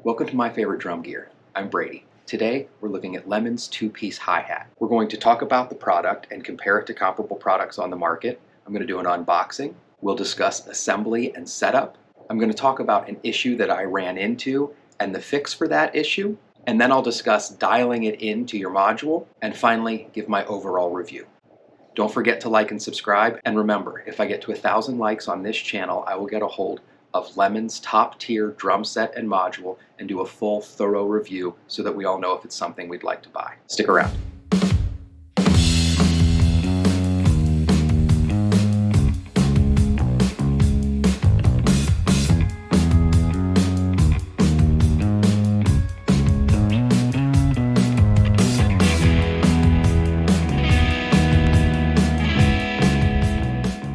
Welcome to My Favorite Drum Gear. I'm Brady. Today, we're looking at Lemon's two-piece hi-hat. We're going to talk about the product and compare it to comparable products on the market. I'm going to do an unboxing. We'll discuss assembly and setup. I'm going to talk about an issue that I ran into and the fix for that issue. And then I'll discuss dialing it into your module and finally give my overall review. Don't forget to like and subscribe. And remember, if I get to 1,000 likes on this channel, I will get a hold of Lemon's top tier drum set and module and do a full thorough review so that we all know if it's something we'd like to buy. Stick around.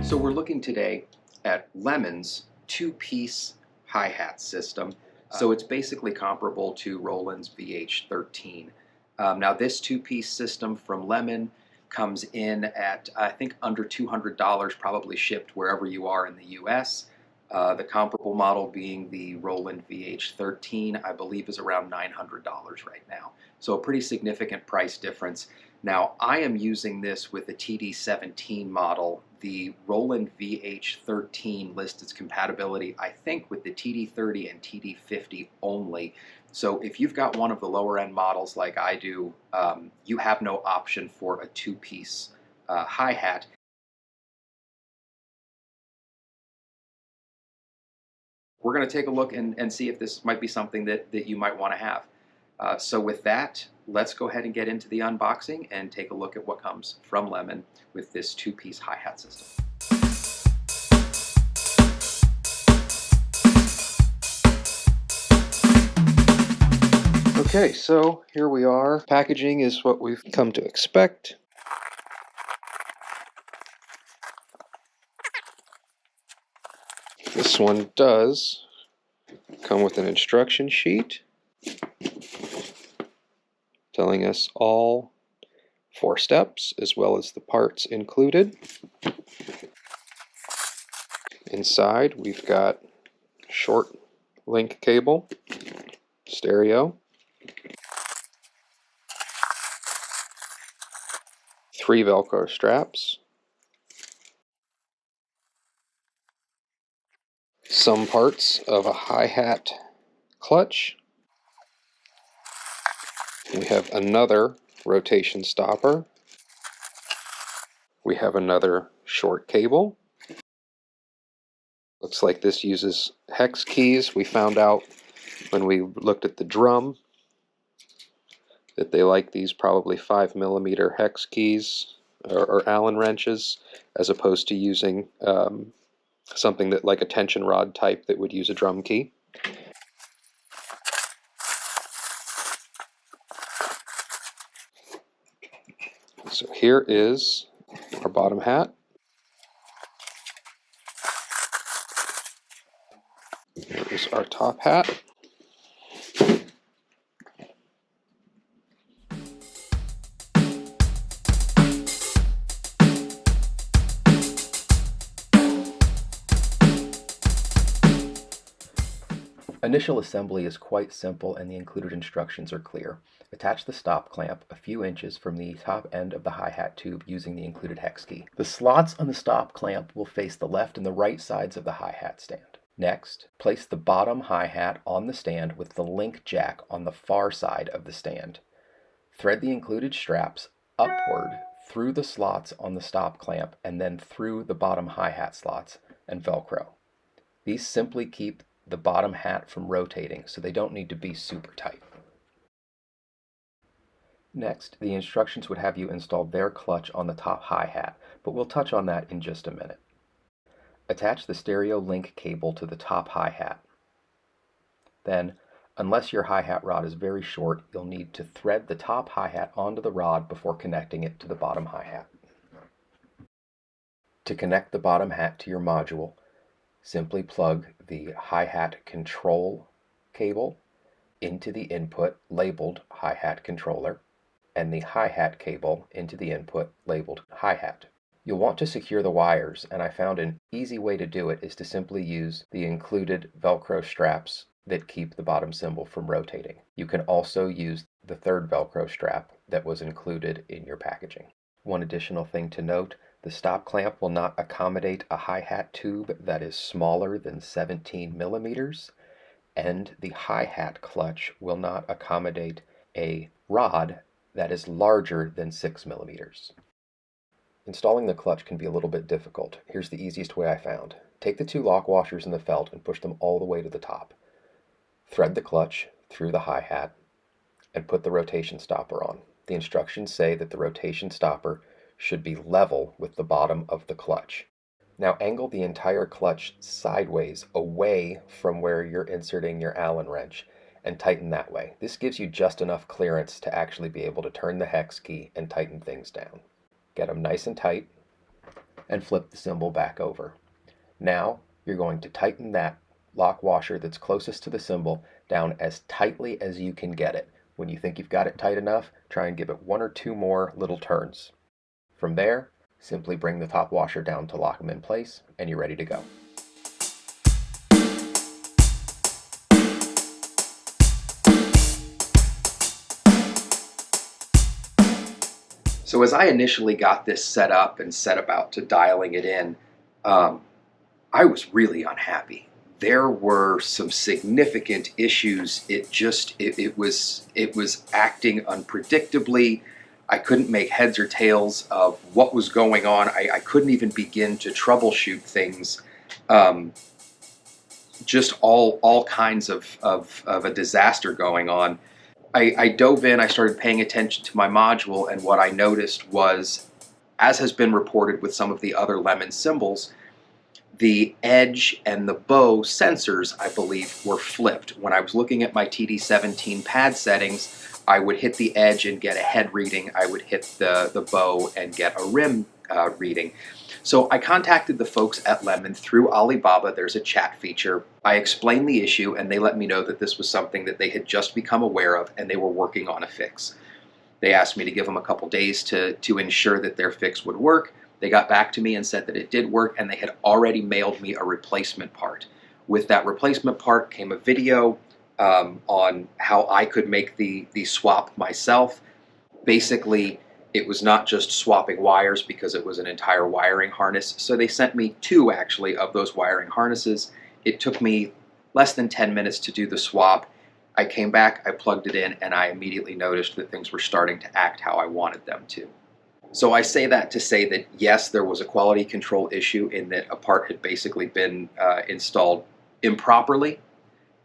So we're looking today at Lemon's two-piece hi-hat system. So it's basically comparable to Roland's VH13. Now this two-piece system from Lemon comes in at, I think, under $200, probably shipped wherever you are in the US. The comparable model being the Roland VH13, I believe is around $900 right now. So a pretty significant price difference. Now I am using this with the TD17 model. The Roland VH13 lists its compatibility, I think, with the TD30 and TD50 only. So if you've got one of the lower end models like I do, you have no option for a two-piece hi-hat. We're going to take a look and see if this might be something that you might want to have. So with that, let's go ahead and get into the unboxing and take a look at what comes from Lemon with this two-piece hi-hat system. Okay, so here we are. Packaging is what we've come to expect. This one does come with an instruction sheet telling us all 4 steps as well as the parts included. Inside we've got short link cable, stereo, 3 Velcro straps, some parts of a hi-hat clutch. We have another rotation stopper. We have another short cable. Looks like this uses hex keys. We found out when we looked at the drum that they like these probably 5mm hex keys or Allen wrenches, as opposed to using something that like a tension rod type that would use a drum key. So here is our bottom hat. Here is our top hat. Initial assembly is quite simple and the included instructions are clear. Attach the stop clamp a few inches from the top end of the hi-hat tube using the included hex key. The slots on the stop clamp will face the left and the right sides of the hi-hat stand. Next, place the bottom hi-hat on the stand with the link jack on the far side of the stand. Thread the included straps upward through the slots on the stop clamp and then through the bottom hi-hat slots and Velcro. These simply keep the bottom hat from rotating, so they don't need to be super tight. Next, the instructions would have you install their clutch on the top hi-hat, but we'll touch on that in just a minute. Attach the stereo link cable to the top hi-hat. Then, unless your hi-hat rod is very short, you'll need to thread the top hi-hat onto the rod before connecting it to the bottom hi-hat. To connect the bottom hat to your module, simply plug the hi-hat control cable into the input labeled hi-hat controller and the hi-hat cable into the input labeled hi-hat. You'll want to secure the wires, and I found an easy way to do it is to simply use the included Velcro straps that keep the bottom cymbal from rotating. You can also use the third Velcro strap that was included in your packaging. One additional thing to note, the stop clamp will not accommodate a hi-hat tube that is smaller than 17 millimeters, and the hi-hat clutch will not accommodate a rod that is larger than 6 millimeters. Installing the clutch can be a little bit difficult. Here's the easiest way I found. Take the 2 lock washers in the felt and push them all the way to the top. Thread the clutch through the hi-hat and put the rotation stopper on. The instructions say that the rotation stopper should be level with the bottom of the clutch. Now angle the entire clutch sideways away from where you're inserting your Allen wrench and tighten that way. This gives you just enough clearance to actually be able to turn the hex key and tighten things down. Get them nice and tight and flip the cymbal back over. Now you're going to tighten that lock washer that's closest to the cymbal down as tightly as you can get it. When you think you've got it tight enough, try and give it 1 or 2 more little turns. From there, simply bring the top washer down to lock them in place, and you're ready to go. So as I initially got this set up and set about to dialing it in, I was really unhappy. There were some significant issues. It was acting unpredictably. I couldn't make heads or tails of what was going on. I couldn't even begin to troubleshoot things. Just all kinds of a disaster going on. I dove in, I started paying attention to my module, and what I noticed was, as has been reported with some of the other Lemon cymbals, the edge and the bow sensors, I believe, were flipped. When I was looking at my TD17 pad settings, I would hit the edge and get a head reading. I would hit the bow and get a rim reading. So I contacted the folks at Lemon through Alibaba. There's a chat feature. I explained the issue, and they let me know that this was something that they had just become aware of, and they were working on a fix. They asked me to give them a couple days to ensure that their fix would work. They got back to me and said that it did work, and they had already mailed me a replacement part. With that replacement part came a video on how I could make the swap myself. Basically, it was not just swapping wires because it was an entire wiring harness. So they sent me 2 actually of those wiring harnesses. It took me less than 10 minutes to do the swap. I came back, I plugged it in, and I immediately noticed that things were starting to act how I wanted them to. So I say that to say that yes, there was a quality control issue in that a part had basically been installed improperly.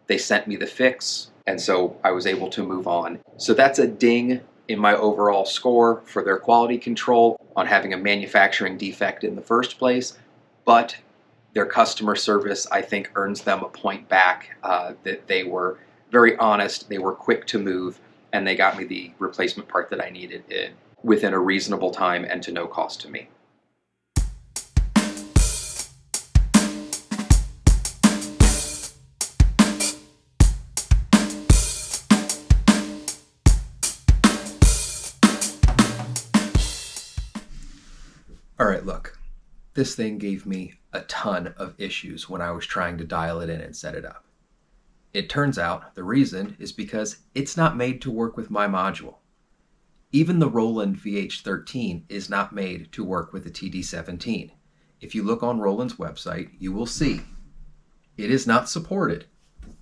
They sent me the fix, and so I was able to move on. So that's a ding in my overall score for their quality control on having a manufacturing defect in the first place, but their customer service, I think, earns them a point back, that they were very honest, they were quick to move, and they got me the replacement part that I needed within a reasonable time and to no cost to me. All right, look, this thing gave me a ton of issues when I was trying to dial it in and set it up. It turns out the reason is because it's not made to work with my module. Even the Roland VH13 is not made to work with the TD17. If you look on Roland's website, you will see it is not supported.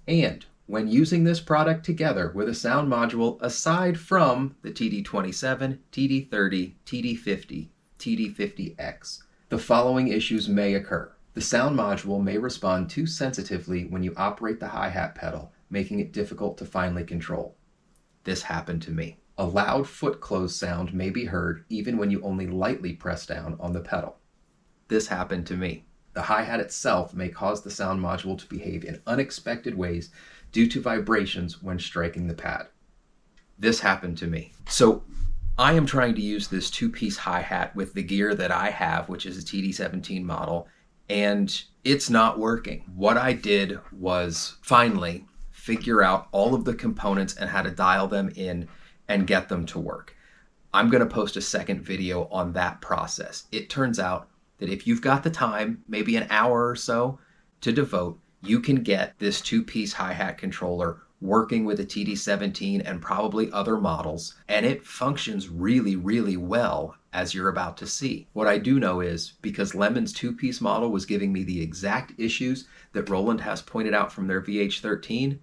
And when using this product together with a sound module aside from the TD27, TD30, TD50, TD50X, the following issues may occur. The sound module may respond too sensitively when you operate the hi-hat pedal, making it difficult to finely control. This happened to me. A loud foot close sound may be heard even when you only lightly press down on the pedal. This happened to me. The hi-hat itself may cause the sound module to behave in unexpected ways due to vibrations when striking the pad. This happened to me. So I am trying to use this 2-piece hi-hat with the gear that I have, which is a TD17 model, and it's not working. What I did was finally figure out all of the components and how to dial them in and get them to work. I'm going to post a second video on that process. It turns out that if you've got the time, maybe an hour or so to devote, you can get this two-piece hi-hat controller working with a TD17 and probably other models, and it functions really, really well, as you're about to see. What I do know is, because Lemon's two-piece model was giving me the exact issues that Roland has pointed out from their VH13,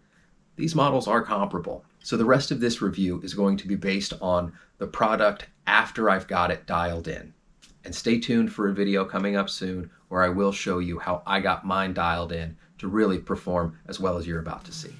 these models are comparable. So the rest of this review is going to be based on the product after I've got it dialed in. And stay tuned for a video coming up soon where I will show you how I got mine dialed in to really perform as well as you're about to see.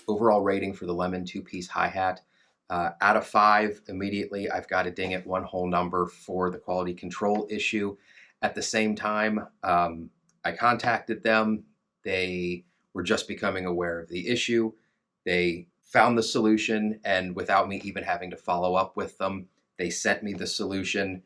Overall rating for the Lemon two-piece hi-hat, out of 5, immediately I've got to ding it one whole number for the quality control issue. At the same time, I contacted them. They were just becoming aware of the issue. They found the solution, and without me even having to follow up with them, they sent me the solution.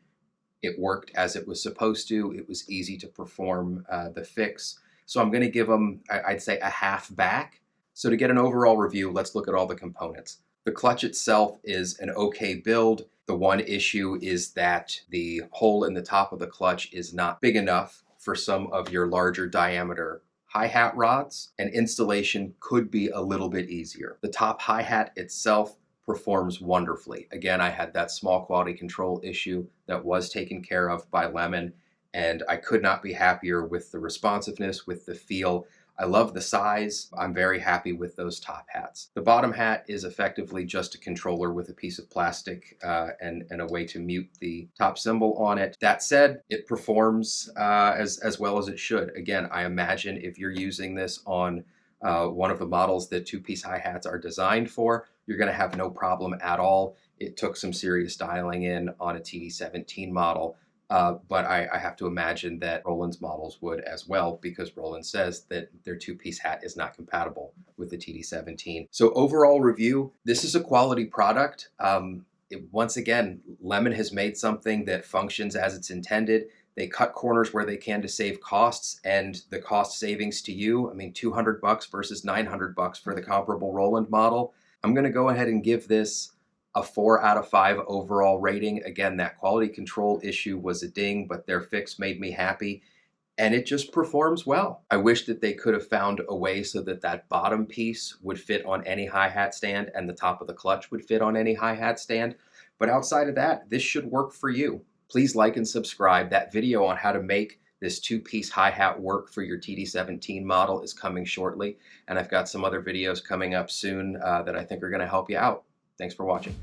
It worked as it was supposed to. It was easy to perform the fix. So I'm going to give them, I'd say, a half back. So to get an overall review, let's look at all the components. The clutch itself is an okay build. The one issue is that the hole in the top of the clutch is not big enough for some of your larger diameter hi-hat rods, and installation could be a little bit easier. The top hi-hat itself performs wonderfully. Again, I had that small quality control issue that was taken care of by Lemon, and I could not be happier with the responsiveness, with the feel. I love the size. I'm very happy with those top hats. The bottom hat is effectively just a controller with a piece of plastic and a way to mute the top cymbal on it. That said, it performs as well as it should. Again, I imagine if you're using this on one of the models that two-piece hi-hats are designed for, you're going to have no problem at all. It took some serious dialing in on a TD17 model. But I have to imagine that Roland's models would as well, because Roland says that their two-piece hat is not compatible with the TD17. So overall review, this is a quality product. Once again, Lemon has made something that functions as it's intended. They cut corners where they can to save costs, and the cost savings to you, I mean, $200 versus $900 for the comparable Roland model. I'm going to go ahead and give this a 4 out of 5 overall rating. Again, that quality control issue was a ding, but their fix made me happy, and it just performs well. I wish that they could have found a way so that that bottom piece would fit on any hi-hat stand and the top of the clutch would fit on any hi-hat stand. But outside of that, this should work for you. Please like and subscribe. That video on how to make this two-piece hi-hat work for your TD17 model is coming shortly, and I've got some other videos coming up soon that I think are going to help you out. Thanks for watching.